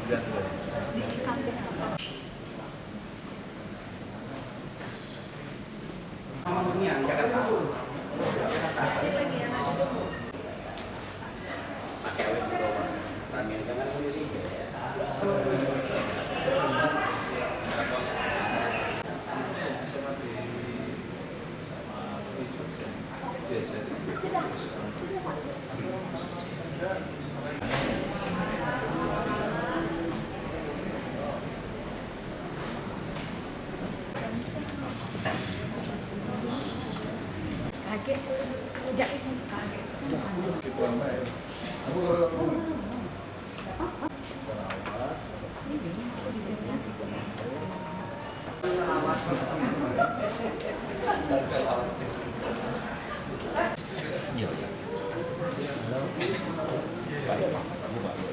Di samping apa? Ini lagi anak dulu. Pakai awet di bawah. Ramil kan solusi. SMA di sama Sri Jogja diajari Kaget sejak itu kaget. gitu lama ya. Aku kalau Sarawas Iya, iya. Baik, Pak. Kamu baik.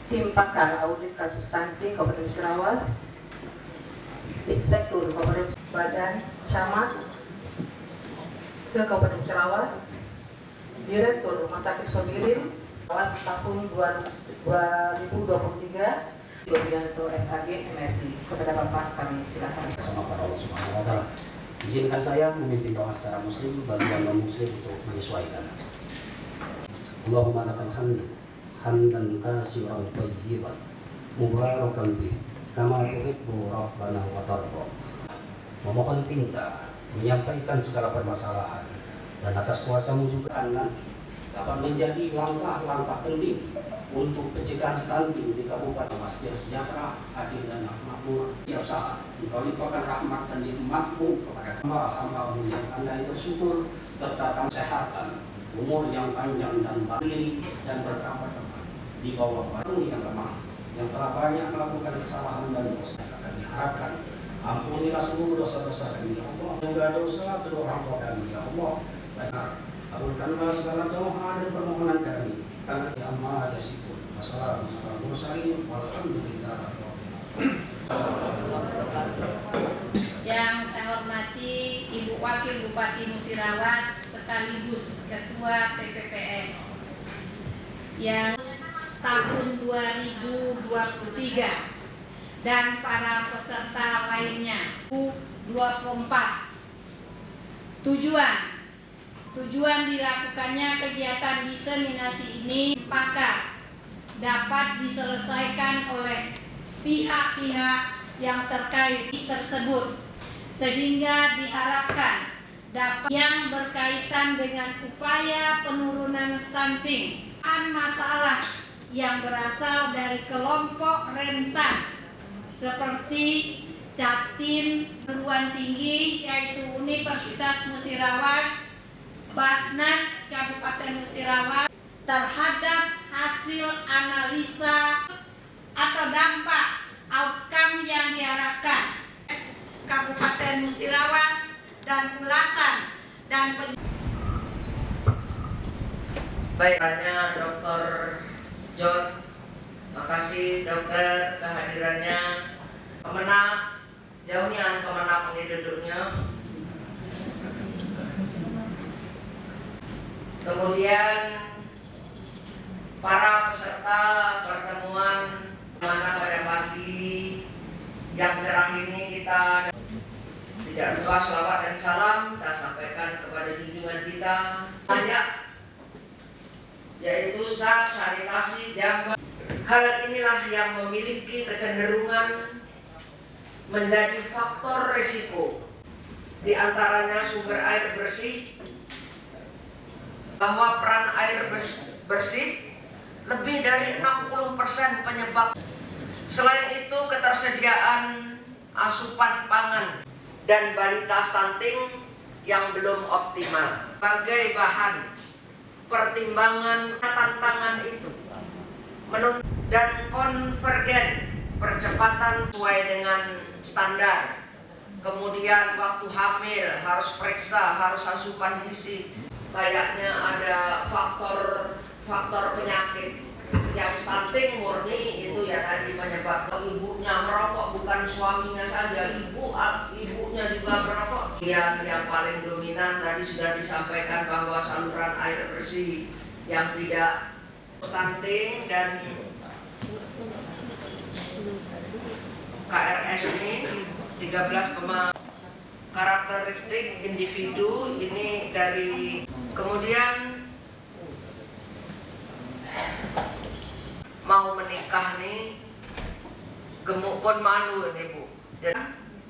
Tim Pakar Audit Kasus Stunting Kabupaten Musirawas, Inspektur Kabupaten Badan Camat se-Kabupaten Musirawas, Direktur Rumah Sakit Sobirin Awas tahun 2023, Yobianto SAG MSI. Kepada Bapak kami silakan. Sama para Allah Subhanahu wa Ta'ala. Izinkan saya memimpin doa secara muslim bagi yang non-muslim untuk menyesuaikan. Allahumma lakal hamd hamdan katsiran thayyiban mubarakan fi kama tuhibbu rabbana wa tarda. Memohon pinta menyampaikan segala permasalahan dan atas kuasamu juga nanti dapat menjadi langkah-langkah penting untuk pencegahan stunting di Kabupaten Masjid Sejahtera, adil dan makmur. Tiap saat Engkau limpahkan rahmat dan nikmat-Mu kepada hamba-Hamba-Mu yang Anda bersyukur, serta kesehatan, umur yang panjang dan berdiri dan bertambah teman di bawah badanmu yang lemah, yang telah banyak melakukan kesalahan dan dosa. Akan diharapkan ampunilah seluruh dosa-dosa kami ya Allah, yang tidak dosa kedua orang tua kami ya Allah. Kabulkanlah segala doa dan permohonan kami karena di amma yasifun. Wassalamualaikum warahmatullahi wabarakatuh. Yang saya hormati Ibu Wakil Bupati Musirawas sekaligus Ketua TPPS yang tahun 2023 dan para peserta lainnya 2024. Tujuan dilakukannya kegiatan diseminasi ini pakar dapat diselesaikan oleh pihak-pihak yang terkait tersebut, sehingga diharapkan dapat yang berkaitan dengan upaya penurunan stunting dan masalah yang berasal dari kelompok rentan seperti Jatim, perguruan tinggi yaitu Universitas Musirawas, Basnas Kabupaten Musirawas terhadap hasil analisa atau dampak outcome yang diharapkan Kabupaten Musirawas dan ulasan dan Baiknya Dr. John, makasih dokter kehadirannya. Kemenak, jauhnya kemenak ini duduknya. Kemudian para peserta pertemuan mana pada pagi yang cerah ini kita tidak lupa selawat dan salam kita sampaikan kepada junjungan kita banyak, yaitu sanitasi jamban. Hal inilah yang memiliki kecenderungan menjadi faktor risiko, di antaranya sumber air bersih, bahwa peran air bersih lebih dari 60% penyebab. Selain itu, ketersediaan asupan pangan dan balita stunting yang belum optimal sebagai bahan pertimbangan tantangan itu dan konvergen percepatan sesuai dengan standar. Kemudian waktu hamil harus periksa, harus asupan gizi. Kayaknya ada faktor penyakit yang stunting murni itu ya tadi menyebabkan ibunya merokok bukan bukan suaminya saja, ibunya juga merokok. Yang paling dominan tadi sudah disampaikan bahwa saluran air bersih yang tidak stunting dan KRS ini 13, karakteristik individu ini dari kemudian mau menikah nih gemuk pun malu nih Bu. Jadi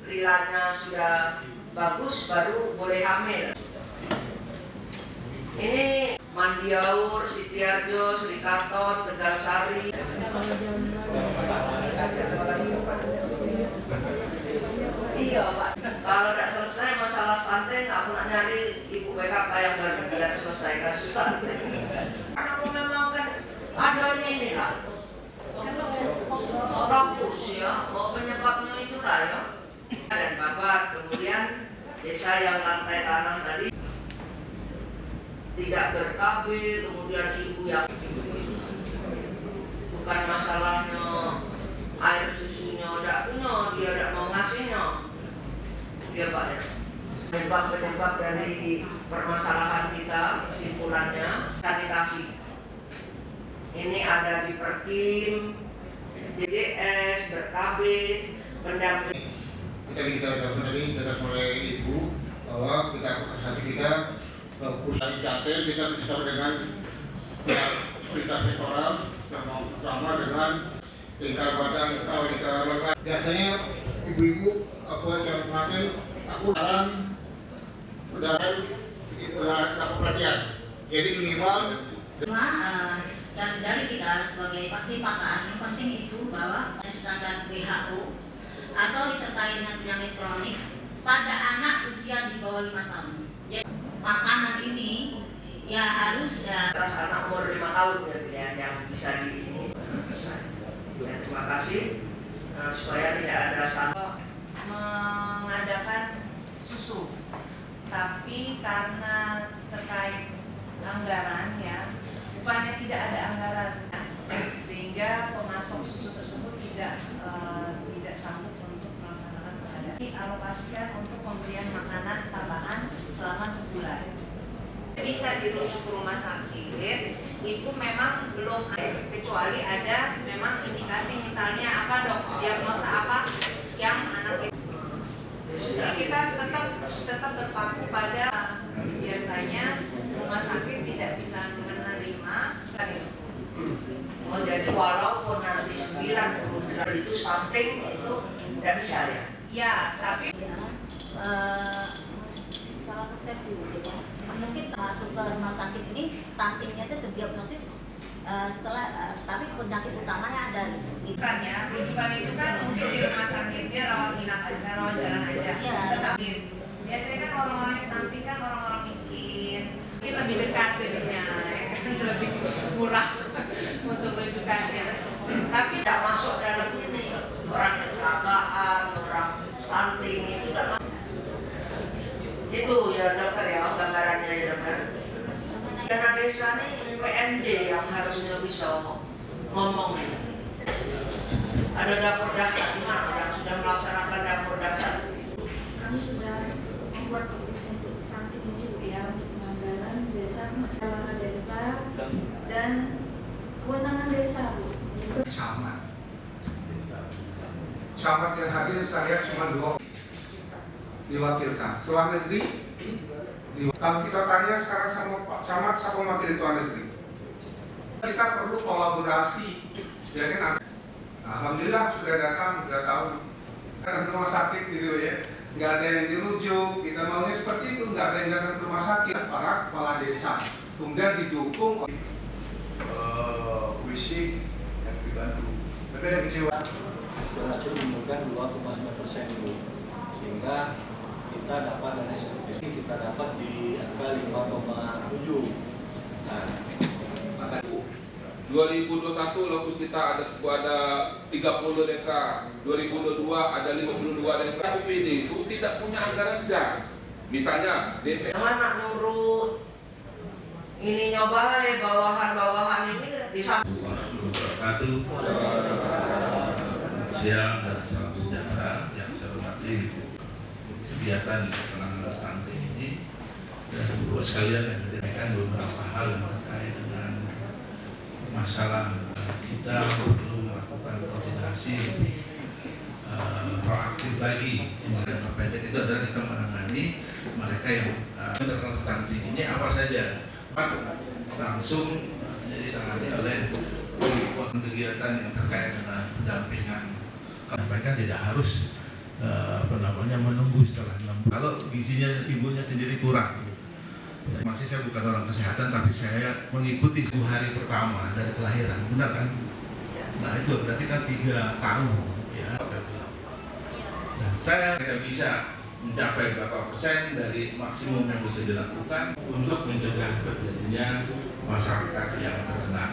lilanya sudah bagus baru boleh hamil. Ini Mandiaur, Sitiarjo, Srikaton, Tegalsari. Iya Pak, kalau tidak selesai masalah stunting, aku nak nyari ibu PKK yang baru biar selesai kasus stunting. Karena memang kan adanya ini lah, lokus ya, penyebabnya itulah ya. Dan babat, kemudian desa yang lantai tanah tadi tidak ber-KB, kemudian ibu yang bukan masalahnya air susunya tidak punya, dia tidak mau ngasihnya. Ya Pak ya. Penyebab dari permasalahan kita kesimpulannya sanitasi. Ini ada di Perkim, JJS, ber-KB, pendamping. Kita lakukan tadi tetap mulai ibu bahwa kita hati kita fokus dari Jate, kita bersama dengan berita sektoral bersama dengan lingkar badan, lingkar lembaga. Biasanya ibu-ibu aku akan pengantin, aku dalam udara pelatihan. Jadi minimal dan dari kita sebagai pakar yang penting itu bahwa standar WHO atau disertai dengan penyakit kronik pada anak usia di bawah 5 tahun. Jadi makanan ini ya harus atas anak umur 5 tahun ya yang bisa di dan terima kasih supaya tidak ada salah mengadakan susu, tapi karena terkait anggaran ya, bukannya tidak ada anggaran sehingga pemasok susu tersebut tidak sanggup untuk melaksanakan pengadaan. Dialokasikan untuk pemberian makanan tambahan selama sebulan. Bisa dirujuk ke rumah sakit itu memang belum ada, kecuali ada memang indikasi misalnya apa dok, diagnosa apa yang anak itu. Jadi kita tetap berpaku pada biasanya rumah sakit tidak bisa menerima. Oh jadi walaupun nanti 90 itu stunting itu tidak bisa ya? Ya, tapi salah persepsi ya. Mungkin masuk ke rumah sakit ini stuntingnya itu terdiagnosis setelah tapi penyakit utamanya ada kan ya, rujukan itu kan mungkin di rumah sakit dia rawat inap aja, rawat jalan aja. Ya. Tetapi biasanya kan orang-orang yang stunting kan orang-orang miskin, mungkin lebih dekat jadinya, ya kan? Lebih murah untuk rujukannya. Tapi Tidak masuk dalam ini orang yang kecelakaan, orang stunting itu tidak masuk. Itu ya dokter ya, gambarannya ya dokter. Dana desa ini PMD yang harusnya bisa ngomong. Ada dapur dasar di mana yang sudah melaksanakan dapur dasar? Kami sudah membuat untuk stunting ini Bu ya, untuk penganggaran desa, masalah desa dan kewenangan desa Bu. Camat yang hadir saya cuma 2 diwakilkan. Soal negeri, kalau kita tanya sekarang sama Pak Camat sama wakil Tuan Negeri, kita perlu kolaborasi. Ya kan? Alhamdulillah sudah datang, sudah tahu. Kan rumah sakit gitu ya, nggak ada yang dirujuk. Kita maunya seperti itu, nggak ada yang datang ke rumah sakit. Para kepala desa, kemudian didukung. Puisi yang dibantu. Tapi ada kecewa. Berhasil menurunkan 2,9% dulu, sehingga kita dapat dari SPP kita dapat di angka 5,7. Nah, maka 2021 lokus kita ada 30 desa, 2022 ada 52 desa. PPD itu tidak punya anggaran dan misalnya DP. Mana nurut ini nyoba bawahan ini di Siang dan salam sejahtera. dari kegiatan penanganan stunting ini, dan buat sekalian yang menyampaikan beberapa hal yang terkait dengan masalah kita perlu melakukan koordinasi lebih proaktif lagi. Jangka pendek itu adalah kita menangani mereka yang terkena stunting ini apa saja, langsung ditangani oleh kegiatan yang terkait dengan pendampingan. Mereka tidak harus menunggu setelah 6 bulan. Kalau gizinya ibunya sendiri kurang, masih saya bukan orang kesehatan, tapi saya mengikuti 10 hari pertama dari kelahiran, benar kan? Nah itu berarti kan 3 tahun ya. Dan saya tidak bisa mencapai berapa persen dari maksimum yang bisa dilakukan untuk mencegah terjadinya masyarakat yang terkena.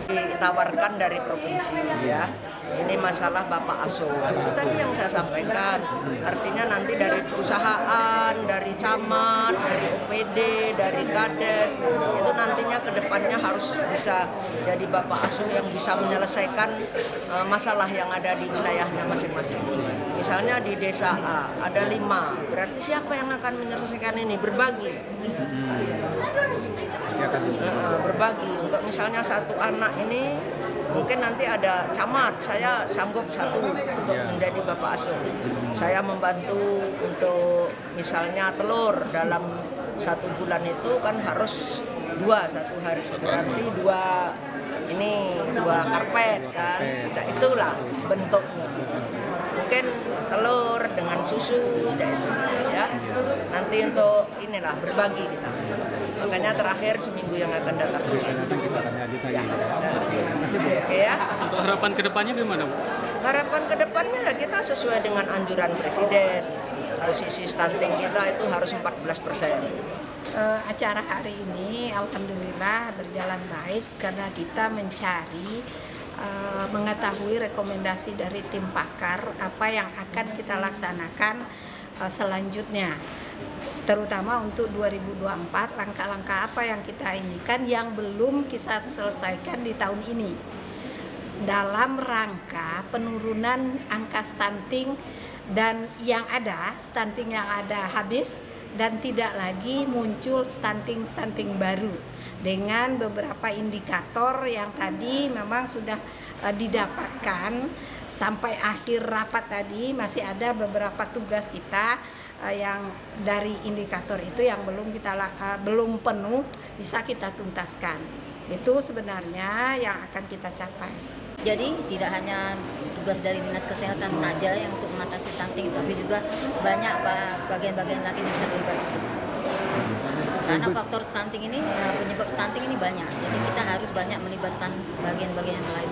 Ditawarkan dari provinsi ya. Ini masalah Bapak Asuh. Itu tadi yang saya sampaikan. Artinya nanti dari perusahaan, dari camat, dari OPD, dari Kades, itu nantinya ke depannya harus bisa jadi Bapak Asuh yang bisa menyelesaikan masalah yang ada di wilayahnya masing-masing. Misalnya di desa A ada 5, berarti siapa yang akan menyelesaikan ini? Berbagi. Berbagi untuk misalnya satu anak ini mungkin nanti ada camat, saya sanggup 1 untuk menjadi Bapak Asuh. Saya membantu untuk misalnya telur dalam 1 bulan itu kan harus 2 1 hari, berarti 2 karpet kan, itulah bentuknya. Mungkin telur dengan susu ya. Nanti untuk inilah berbagi kita. Makanya terakhir seminggu yang akan datang. Ya. Oke ya. Untuk harapan kedepannya gimana, Bu? Harapan kedepannya ya kita sesuai dengan anjuran Presiden. Posisi stunting kita itu harus 14%. Acara hari ini alhamdulillah berjalan baik karena kita mencari mengetahui rekomendasi dari tim pakar apa yang akan kita laksanakan selanjutnya, terutama untuk 2024 langkah-langkah apa yang kita inginkan yang belum kita selesaikan di tahun ini dalam rangka penurunan angka stunting, dan yang ada stunting yang ada habis dan tidak lagi muncul stunting baru dengan beberapa indikator yang tadi memang sudah didapatkan sampai akhir rapat tadi. Masih ada beberapa tugas kita yang dari indikator itu yang belum penuh bisa kita tuntaskan. Itu sebenarnya yang akan kita capai. Jadi tidak hanya tugas dari Dinas Kesehatan saja yang untuk mengatasi stunting, tapi juga banyak bagian-bagian lagi yang terlibat. Karena faktor stunting ini, penyebab stunting ini banyak, jadi kita harus banyak melibatkan bagian-bagian yang lain.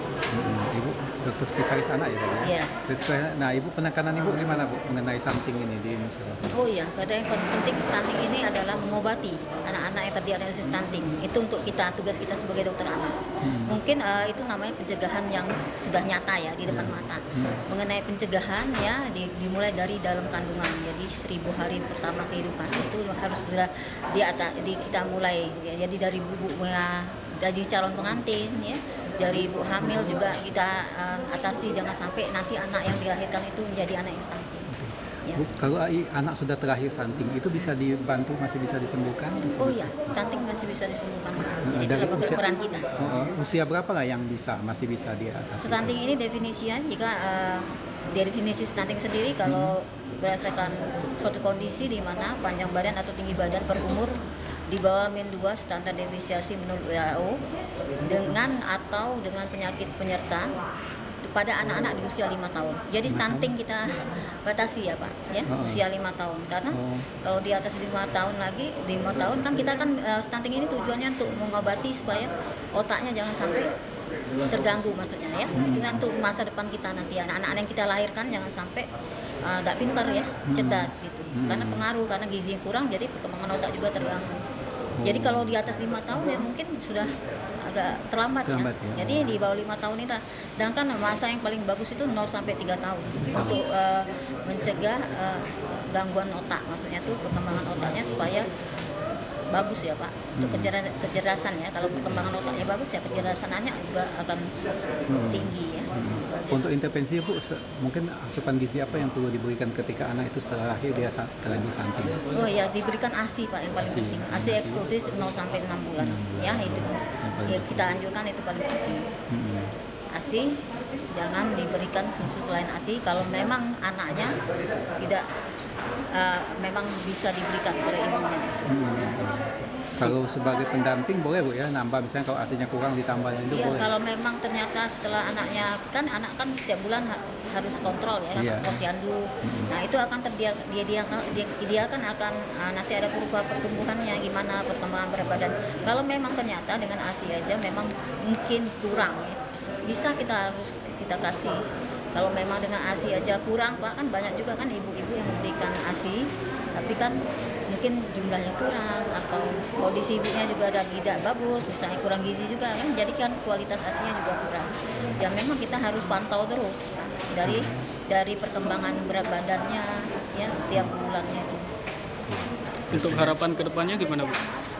Ibu dokter spesialis anak ya? Iya. Nah, Ibu penekanan Ibu gimana, Bu, mengenai stunting ini di Indonesia? Oh iya, yang penting stunting ini adalah mengobati anak-anak yang terdiagnosis stunting. Itu untuk kita, tugas kita sebagai dokter anak. Mungkin itu namanya pencegahan yang sudah nyata ya di depan mata. Mengenai pencegahan ya dimulai dari dalam kandungan. Jadi 1000 hari pertama kehidupan itu harus sudah kita mulai ya, jadi dari dari calon pengantin ya, dari ibu hamil juga kita atasi, jangan sampai nanti anak yang dilahirkan itu menjadi anak yang stunting. Ya. Bu, kalau anak sudah terakhir stunting itu bisa dibantu, masih bisa disembuhkan? Oh iya, stunting masih bisa disembuhkan. Itu adalah peran kita. Usia berapa lah yang masih bisa diatasi? Stunting ini definisinya jika definisi stunting sendiri kalau berdasarkan suatu kondisi di mana panjang badan atau tinggi badan per umur di bawah -2 standar deviasi menurut WHO dengan penyakit penyerta pada anak-anak di usia 5 tahun. Jadi stunting kita batasi ya Pak, ya usia 5 tahun. Karena kalau di atas 5 tahun lagi, 5 tahun kan kita stunting ini tujuannya untuk mengobati supaya otaknya jangan sampai terganggu maksudnya ya. Itu untuk masa depan kita nanti, anak-anak yang kita lahirkan jangan sampai tidak pintar ya, cerdas gitu. Karena pengaruh, karena gizi kurang jadi perkembangan otak juga terganggu. Jadi kalau di atas 5 tahun ya mungkin sudah agak terlambat ya. Jadi di bawah 5 tahun ini lah. Sedangkan masa yang paling bagus itu 0 sampai 3 tahun untuk mencegah gangguan otak, maksudnya tuh perkembangan otaknya supaya bagus ya Pak, untuk kecerdasan ya, kalau perkembangan otaknya bagus ya kecerdasannya juga akan tinggi ya. Untuk intervensi Bu, mungkin asupan gizi apa yang perlu diberikan ketika anak itu setelah lahir dia terlanjur stunting? Oh ya, diberikan ASI Pak yang paling penting, ASI eksklusif 0 sampai 6 bulan ya, itu ya, kita anjurkan itu paling penting. ASI jangan diberikan susu selain ASI kalau memang anaknya tidak memang bisa diberikan oleh ibunya. Kalau sebagai pendamping boleh Bu ya, nambah misalnya kalau ASI-nya kurang ditambahin itu ya, boleh? Kalau memang ternyata setelah anaknya, kan anak kan setiap bulan harus kontrol ya, posyandu. Nah itu akan diidealkan akan nanti ada kurva pertumbuhannya gimana, perkembangan berat badan. Kalau memang ternyata dengan ASI aja memang mungkin kurang ya, bisa kita kasih. Kalau memang dengan ASI aja kurang Pak, kan banyak juga kan ibu-ibu yang memberikan ASI tapi kan mungkin jumlahnya kurang atau kondisi ibunya juga tidak bagus, misalnya kurang gizi juga kan, jadi kan kualitas ASI-nya juga kurang. Ya memang kita harus pantau terus dari perkembangan berat badannya ya setiap bulannya itu. Untuk harapan kedepannya gimana Bu?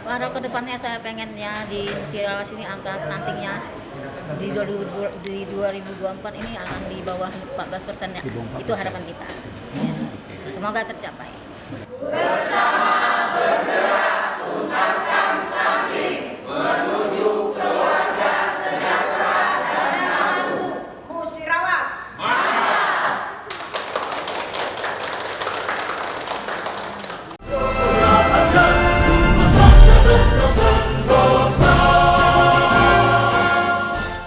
Harapan kedepannya saya pengennya di usia ini angka stuntingnya di 2024 ini akan di bawah 14% ya. Itu harapan kita. Ya. Semoga tercapai. Bersama